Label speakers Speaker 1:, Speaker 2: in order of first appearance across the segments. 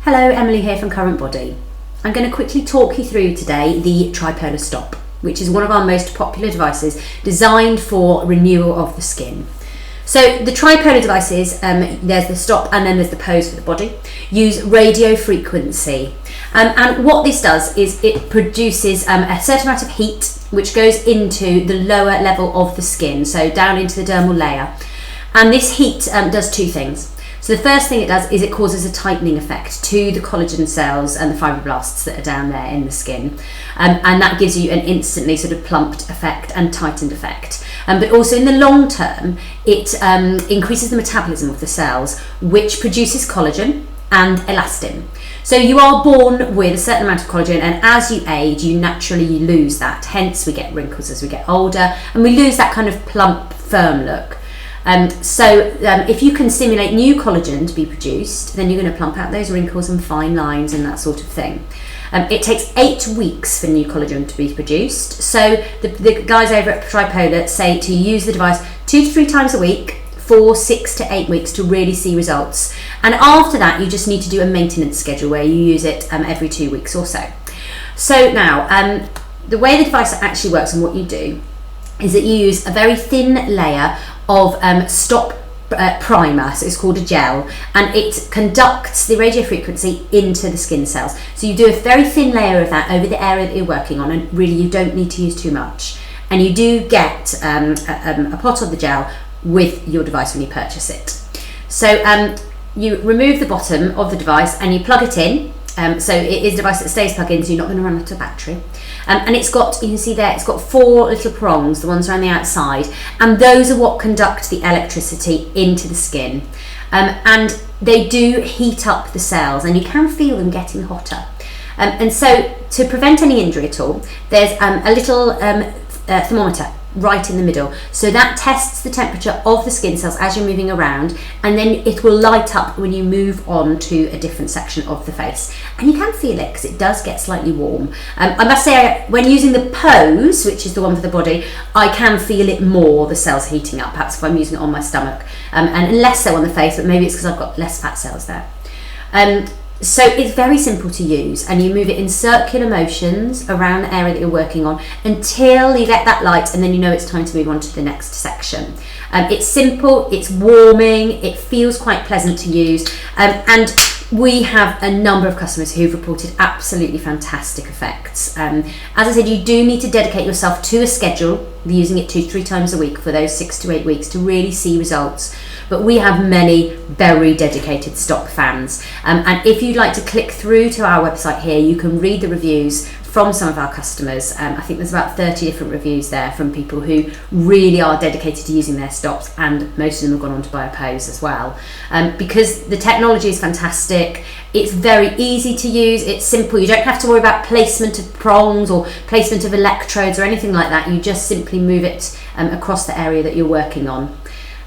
Speaker 1: Hello, Emily here from CURRENTBODY. I'm going to quickly talk you through today the TriPollar STOP, which is one of our most popular devices designed for renewal of the skin. So the TriPollar devices, there's the stop and then there's the pose for the body, use radio frequency. And what this does is it produces a certain amount of heat which goes into the lower level of the skin, so down into the dermal layer. And this heat does two things. So the first thing it does is it causes a tightening effect to the collagen cells and the fibroblasts that are down there in the skin. And that gives you an instantly sort of plumped effect and tightened effect. But also in the long term, it increases the metabolism of the cells, which produces collagen and elastin. So you are born with a certain amount of collagen, and as you age, you naturally lose that. Hence, we get wrinkles as we get older, and we lose that kind of plump, firm look. If you can stimulate new collagen to be produced, then you're going to plump out those wrinkles and fine lines and that sort of thing. It takes 8 weeks for new collagen to be produced. So the guys over at TriPollar say to use the device 2 to 3 times a week for 6 to 8 weeks to really see results. And after that, you just need to do a maintenance schedule where you use it every 2 weeks or so. So now, the way the device actually works and what you do is that you use a very thin layer of stop primer, so it's called a gel, and it conducts the radio frequency into the skin cells. So you do a very thin layer of that over the area that you're working on, and really you don't need to use too much. And you do get a pot of the gel with your device when you purchase it. So you remove the bottom of the device and you plug it in. So it is a device that stays plugged in, so you're not going to run out of battery. And it's got, you can see there, it's got 4 little prongs, the ones around the outside, and those are what conduct the electricity into the skin. And they do heat up the cells, and you can feel them getting hotter. And so to prevent any injury at all, there's a little thermometer right in the middle, so that tests the temperature of the skin cells as you're moving around, and then it will light up when you move on to a different section of the face, and you can feel it because it does get slightly warm. I must say, when using the pose, which is the one for the body, I can feel it more, the cells heating up, perhaps if I'm using it on my stomach, and less so on the face, but maybe it's because I've got less fat cells there. So it's very simple to use, and you move it in circular motions around the area that you're working on until you get that light, and then you know it's time to move on to the next section. It's simple, it's warming, it feels quite pleasant to use, and we have a number of customers who've reported absolutely fantastic effects. As I said, you do need to dedicate yourself to a schedule, using it 2 to 3 times a week for those 6 to 8 weeks to really see results. But we have many very dedicated STOP fans. And if you'd like to click through to our website here, you can read the reviews from some of our customers. I think there's about 30 different reviews there from people who really are dedicated to using their stops, and most of them have gone on to buy a pose as well. Because the technology is fantastic, it's very easy to use, it's simple, you don't have to worry about placement of prongs or placement of electrodes or anything like that. You just simply move it across the area that you're working on.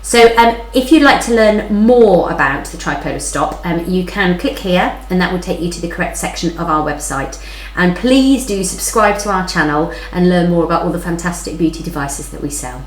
Speaker 1: So if you'd like to learn more about the TriPollar STOP, you can click here, and that will take you to the correct section of our website. And please do subscribe to our channel and learn more about all the fantastic beauty devices that we sell.